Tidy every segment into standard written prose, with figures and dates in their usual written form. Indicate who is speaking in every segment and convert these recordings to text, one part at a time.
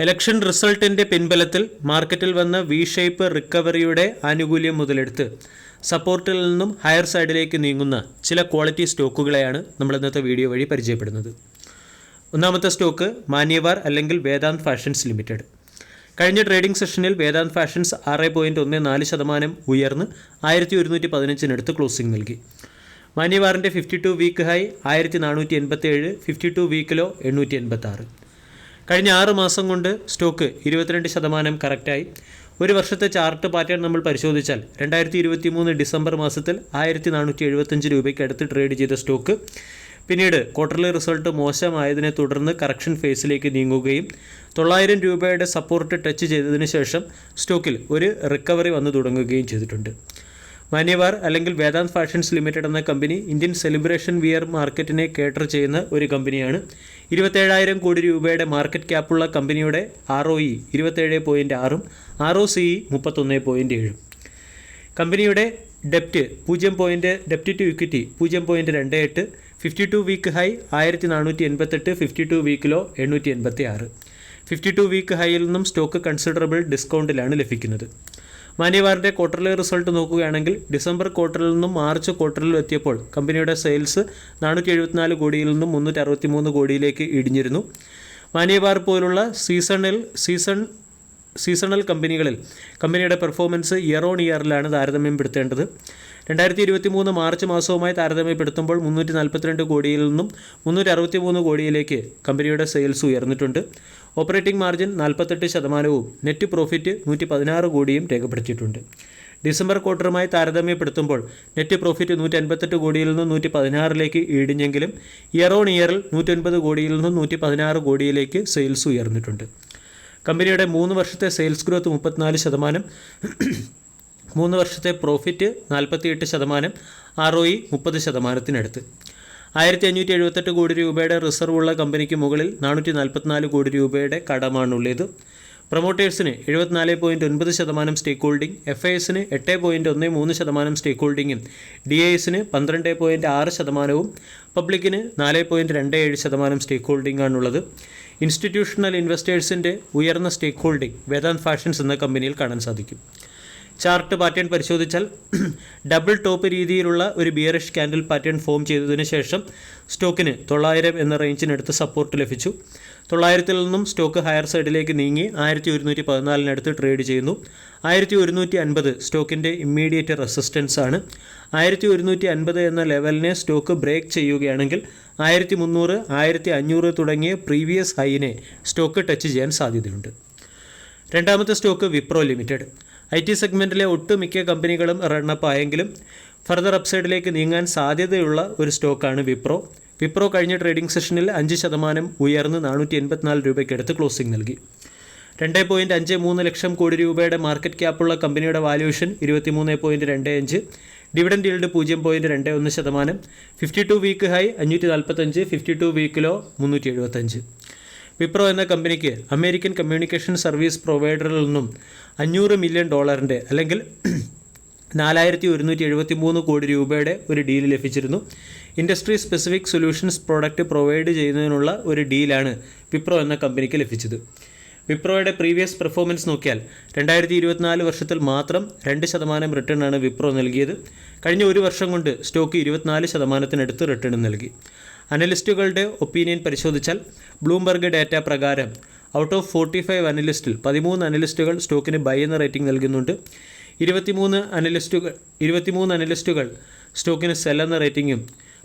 Speaker 1: Election റിസൾട്ടിൻ്റെ പിൻബലത്തിൽ മാർക്കറ്റിൽ വന്ന V shape റിക്കവറിയുടെ ആനുകൂല്യം മുതലെടുത്ത് സപ്പോർട്ടിൽ നിന്നും ഹയർ സൈഡിലേക്ക് നീങ്ങുന്ന ചില ക്വാളിറ്റി സ്റ്റോക്കുകളെയാണ് നമ്മൾ ഇന്നത്തെ വീഡിയോ വഴി പരിചയപ്പെടുന്നത്. ഒന്നാമത്തെ സ്റ്റോക്ക് മാന്യവാർ അല്ലെങ്കിൽ വേദാന്ത് ഫാഷൻസ് ലിമിറ്റഡ്. കഴിഞ്ഞ ട്രേഡിംഗ് സെഷനിൽ വേദാന്ത് ഫാഷൻസ് 6.14% ഉയർന്ന് 1115 ക്ലോസിംഗ് നൽകി. മാന്യവാറിൻ്റെ 52 വീക്ക് ഹൈ 1487, 52 വീക്കിലോ 886. കഴിഞ്ഞ 6 മാസം കൊണ്ട് സ്റ്റോക്ക് 22% കറക്റ്റായി. ഒരു വർഷത്തെ ചാർട്ട് പാറ്റേൺ നമ്മൾ പരിശോധിച്ചാൽ 2023 ഡിസംബർ മാസത്തിൽ 1475 രൂപയ്ക്ക് അടുത്ത് ട്രേഡ് ചെയ്ത സ്റ്റോക്ക് പിന്നീട് ക്വാർട്ടർലി റിസൾട്ട് മോശമായതിനെ തുടർന്ന് കറക്ഷൻ ഫേസിലേക്ക് നീങ്ങുകയും 900 രൂപയുടെ സപ്പോർട്ട് ടച്ച് ചെയ്തതിന് ശേഷം സ്റ്റോക്കിൽ ഒരു റിക്കവറി വന്നു തുടങ്ങുകയും ചെയ്തിട്ടുണ്ട്. മാന്യവാർ അല്ലെങ്കിൽ വേദാന്ത് ഫാഷൻസ് ലിമിറ്റഡ് എന്ന കമ്പനി ഇന്ത്യൻ സെലിബ്രേഷൻ വിയർ മാർക്കറ്റിനെ കേറ്റർ ചെയ്യുന്ന ഒരു കമ്പനിയാണ്. 27,000 കോടി രൂപയുടെ മാർക്കറ്റ് ക്യാപ്പുള്ള കമ്പനിയുടെ ROE 27.6, ROCE 31.7. കമ്പനിയുടെ ഡെപ്റ്റ് ഡെപ്റ്റ് to equity 0.28, 52 week high 1488, 52 വീക്കിലോ 886. 52 week ഹൈയിൽ നിന്നും സ്റ്റോക്ക് കൺസിഡറബിൾ ഡിസ്കൗണ്ടിലാണ് ലഭിക്കുന്നത്. മാന്യവാറിൻ്റെ ക്വാർട്ടർലി റിസൾട്ട് നോക്കുകയാണെങ്കിൽ ഡിസംബർ ക്വാർട്ടറിൽ നിന്നും മാർച്ച് ക്വാർട്ടറിൽ എത്തിയപ്പോൾ കമ്പനിയുടെ സെയിൽസ് 474 കോടിയിൽ നിന്നും 363 കോടിയിലേക്ക് ഇടിഞ്ഞിരുന്നു. മാന്യവാർ പോലുള്ള സീസണൽ കമ്പനികളിൽ കമ്പനിയുടെ പെർഫോമൻസ് ഇയർ ഓൺ ഇയറിലാണ് താരതമ്യപ്പെടുത്തേണ്ടത്. 2023 മാർച്ച് മാസവുമായി താരതമ്യപ്പെടുത്തുമ്പോൾ 342 കോടിയിൽ നിന്നും 363 കോടിയിലേക്ക് കമ്പനിയുടെ സെയിൽസ് ഉയർന്നിട്ടുണ്ട്. ഓപ്പറേറ്റിംഗ് മാർജിൻ 48%, നെറ്റ് പ്രോഫിറ്റ് 116 കോടിയും രേഖപ്പെടുത്തിയിട്ടുണ്ട്. ഡിസംബർ ക്വാർട്ടറുമായി താരതമ്യപ്പെടുത്തുമ്പോൾ നെറ്റ് പ്രോഫിറ്റ് 158 കോടിയിൽ നിന്ന് 116ലേക്ക് ഇടിഞ്ഞെങ്കിലും ഇയർ ഓൺ ഇയറിൽ 109 കോടിയിൽ നിന്നും 116 കോടിയിലേക്ക് സെയിൽസ് ഉയർന്നിട്ടുണ്ട്. കമ്പനിയുടെ 3 വർഷത്തെ സെയിൽസ് ഗ്രോത്ത് 34%, 3 വർഷത്തെ പ്രോഫിറ്റ് 48%, ROE 30%-ത്തിനടുത്ത്. 1578 കോടി രൂപയുടെ റിസർവ് ഉള്ള കമ്പനിക്ക് മുകളിൽ 444 കോടി രൂപയുടെ കടമാണുള്ളത്. പ്രൊമോട്ടേഴ്സിന് 74.9% സ്റ്റേക്ക് ഹോൾഡിംഗ്, FISന് 8.13% സ്റ്റേക്ക് ഹോൾഡിംഗും DISന് 12.6%, പബ്ലിക്കിന് 4.27% സ്റ്റേക്ക് ഹോൾഡിംഗാണുള്ളത്. ഇൻസ്റ്റിറ്റ്യൂഷണൽ ഇൻവെസ്റ്റേഴ്സിൻ്റെ ഉയർന്ന സ്റ്റേക്ക് ഹോൾഡിംഗ് വേദാന്ത് ഫാഷൻസ് എന്ന കമ്പനിയിൽ കാണാൻ സാധിക്കും. ചാർട്ട് പാറ്റേൺ പരിശോധിച്ചാൽ ഡബിൾ ടോപ്പ് രീതിയിലുള്ള ഒരു ബിയറിഷ് ക്യാൻഡിൽ പാറ്റേൺ ഫോം ചെയ്തതിന് ശേഷം സ്റ്റോക്കിന് 900 എന്ന റേഞ്ചിനടുത്ത് സപ്പോർട്ട് ലഭിച്ചു. 900-ൽ നിന്നും സ്റ്റോക്ക് ഹയർ സൈഡിലേക്ക് നീങ്ങി 1114-നടുത്ത് ട്രേഡ് ചെയ്യുന്നു. 1150 സ്റ്റോക്കിൻ്റെ ഇമ്മീഡിയറ്റ് റെസിസ്റ്റൻസ് ആണ്. 1150 എന്ന ലെവലിനെ സ്റ്റോക്ക് ബ്രേക്ക് ചെയ്യുകയാണെങ്കിൽ 1300, 1500 തുടങ്ങിയ പ്രീവിയസ് ഹൈനെ സ്റ്റോക്ക് ടച്ച് ചെയ്യാൻ സാധ്യതയുണ്ട്. രണ്ടാമത്തെ സ്റ്റോക്ക് വിപ്രോ ലിമിറ്റഡ്. IT സെഗ്മെൻറ്റിലെ ഒട്ടുമിക്ക കമ്പനികളും റണ്ണപ്പ് ആയെങ്കിലും ഫർദർ അപ്സൈഡിലേക്ക് നീങ്ങാൻ സാധ്യതയുള്ള ഒരു സ്റ്റോക്കാണ് വിപ്രോ. വിപ്രോ കഴിഞ്ഞ ട്രേഡിംഗ് സെഷനിൽ 5% ഉയർന്ന് 484 രൂപയ്ക്കടുത്ത് ക്ലോസിംഗ് നൽകി. 2.53 ലക്ഷം കോടി രൂപയുടെ മാർക്കറ്റ് ക്യാപ്പുള്ള കമ്പനിയുടെ valuation 23.25, dividend yield 0.21%, 52 week high 545, 52 വീക്കിലോ 375. വിപ്രോ എന്ന കമ്പനിക്ക് അമേരിക്കൻ കമ്മ്യൂണിക്കേഷൻ സർവീസ് പ്രൊവൈഡറിൽ നിന്നും $500 മില്യൺ അല്ലെങ്കിൽ 4173 കോടി രൂപയുടെ ഒരു ഡീൽ ലഭിച്ചിരുന്നു. Industry specific solutions product provide ചെയ്യുന്നതിനുള്ള ഒരു ഡീലാണ് വിപ്രോ എന്ന കമ്പനിക്ക് ലഭിച്ചത്. വിപ്രോയുടെ പ്രീവിയസ് പെർഫോമൻസ് നോക്കിയാൽ 2024 വർഷത്തിൽ മാത്രം 2% റിട്ടേണാണ് വിപ്രോ നൽകിയത്. കഴിഞ്ഞ ഒരു വർഷം കൊണ്ട് സ്റ്റോക്ക് 24%-നടുത്ത് റിട്ടേൺ നൽകി. അനലിസ്റ്റുകളുടെ ഒപ്പീനിയൻ പരിശോധിച്ചാൽ ബ്ലൂംബർഗ് ഡാറ്റ പ്രകാരം ഔട്ട് ഓഫ് 45 അനലിസ്റ്റിൽ 13 അനലിസ്റ്റുകൾ സ്റ്റോക്കിന് ബൈ എന്ന റേറ്റിംഗ് നൽകുന്നുണ്ട്. 23 അനലിസ്റ്റുകൾ സ്റ്റോക്കിന് സെൽ എന്ന റേറ്റിംഗും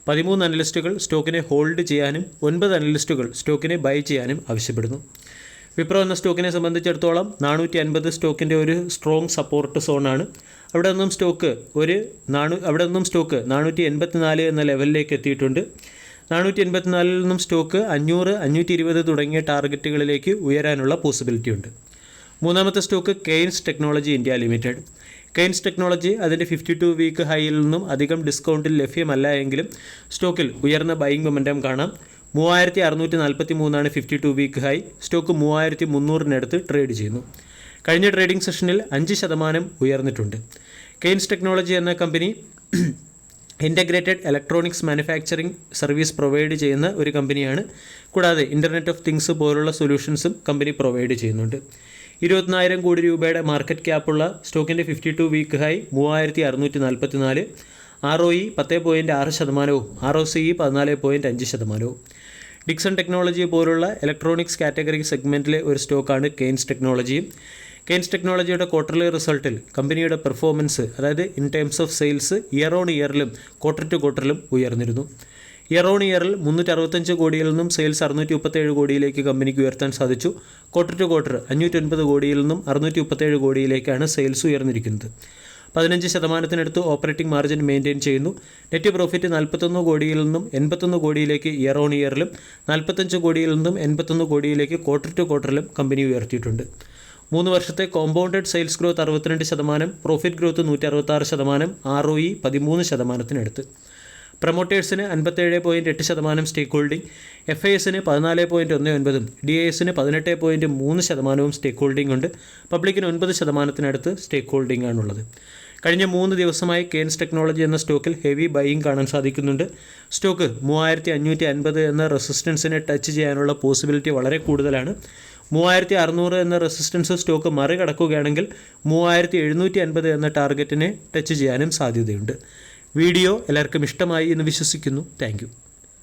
Speaker 1: 13 അനലിസ്റ്റുകൾ സ്റ്റോക്കിനെ ഹോൾഡ് ചെയ്യാനും 9 അനലിസ്റ്റുകൾ സ്റ്റോക്കിനെ ബൈ ചെയ്യാനും ആവശ്യപ്പെടുന്നു. വിപ്രോ എന്ന സ്റ്റോക്കിനെ സംബന്ധിച്ചിടത്തോളം 450 സ്റ്റോക്കിൻ്റെ ഒരു സ്ട്രോങ് സപ്പോർട്ട് സോണാണ്. അവിടെ നിന്നും സ്റ്റോക്ക് 484 എന്ന ലെവലിലേക്ക് എത്തിയിട്ടുണ്ട്. 484-ൽ നിന്നും സ്റ്റോക്ക് 500, 520 തുടങ്ങിയ ടാർഗറ്റുകളിലേക്ക് ഉയരാനുള്ള പോസിബിലിറ്റി ഉണ്ട്. മൂന്നാമത്തെ stock Kaynes technology India limited. Kaynes technology അതിൻ്റെ 52 വീക്ക് ഹൈയിൽ നിന്നും അധികം ഡിസ്കൗണ്ടിൽ ലഭ്യമല്ല എങ്കിലും സ്റ്റോക്കിൽ ഉയർന്ന ബൈയിങ് മൊമെൻറ്റം കാണാം. 3643 52 വീക്ക് ഹൈ. സ്റ്റോക്ക് 3300-നടുത്ത് ട്രേഡ് ചെയ്യുന്നു. കഴിഞ്ഞ ട്രേഡിംഗ് സെഷനിൽ 5% ഉയർന്നിട്ടുണ്ട്. കെയ്ൻസ് ടെക്നോളജി എന്ന company integrated electronics manufacturing service provide ചെയ്യുന്ന ഒരു കമ്പനിയാണ്. കൂടാതെ ഇൻ്റർനെറ്റ് ഓഫ് തിങ്സ് പോലുള്ള സൊല്യൂഷൻസും കമ്പനി പ്രൊവൈഡ് ചെയ്യുന്നുണ്ട്. 24,000 കോടി രൂപയുടെ മാർക്കറ്റ് ക്യാപ്പുള്ള സ്റ്റോക്കിൻ്റെ 52 week high 3644, ROE 10.6%, ROCE 14.5%. Dixon technology പോലുള്ള ഇലക്ട്രോണിക്സ് കാറ്റഗറി സെഗ്മെൻറ്റിലെ ഒരു സ്റ്റോക്കാണ് കെയ്ൻസ് ടെക്നോളജിയും. കെയ്ൻസ് ടെക്നോളജിയുടെ ക്വാർട്ടർലി റിസൾട്ടിൽ കമ്പനിയുടെ പെർഫോമൻസ്, അതായത് in terms of sales, year on ഇയറിലും ക്വാർട്ടർ ടു ക്വാർട്ടറിലും ഉയർന്നിരുന്നു. ഇയർ ഓൺ ഇയറിൽ 365 കോടിയിൽ നിന്നും സെയിൽസ് 637 കോടിയിലേക്ക് കമ്പനിക്ക് ഉയർത്താൻ സാധിച്ചു. ക്വാർട്ടർ ടു ക്വാർട്ടർ 509 കോടിയിൽ നിന്നും 637 കോടിയിലേക്കാണ് സെയിൽസ് ഉയർന്നിരിക്കുന്നത്. 15% ഓപ്പറേറ്റിംഗ് മാർജിൻ മെയിൻറ്റെയിൻ ചെയ്യുന്നു. നെറ്റ് പ്രോഫിറ്റ് 41 കോടിയിൽ നിന്നും 81 കോടിയിലേക്ക് ഇയർ ഓൺ ഇയറിലും 45 കോടിയിൽ നിന്നും 81 കോടിയിലേക്ക് ക്വാർട്ടർ ടു ക്വാർട്ടറിലും കമ്പനി ഉയർത്തിയിട്ടുണ്ട്. 3 വർഷത്തെ compounded sales growth 62%, profit growth 166%, ROE 13%. പ്രൊമോട്ടേഴ്സിന് 57.8% സ്റ്റേക്ക് ഹോൾഡിംഗ്, FISന് 14.19%, DISന് 18.3% സ്റ്റേക്ക് ഹോൾഡിംഗ് ഉണ്ട്. പബ്ലിക്കിന് 9% സ്റ്റേക്ക് ഹോൾഡിംഗ് ആണുള്ളത്. കഴിഞ്ഞ 3 ദിവസമായി കെയ്ൻസ് ടെക്നോളജി എന്ന സ്റ്റോക്കിൽ ഹെവി ബൈയിങ് കാണാൻ സാധിക്കുന്നുണ്ട്. സ്റ്റോക്ക് 3550 എന്ന റെസിസ്റ്റൻസിനെ ടച്ച് ചെയ്യാനുള്ള പോസിബിലിറ്റി വളരെ കൂടുതലാണ്. 3600 എന്ന റെസിസ്റ്റൻസ് സ്റ്റോക്ക് മറികടക്കുകയാണെങ്കിൽ 3750 എന്ന ടാർഗറ്റിനെ ടച്ച് ചെയ്യാനും സാധ്യതയുണ്ട്. വീഡിയോ എല്ലാവർക്കും ഇഷ്ടമായി എന്ന് വിശ്വസിക്കുന്നു. Thank you.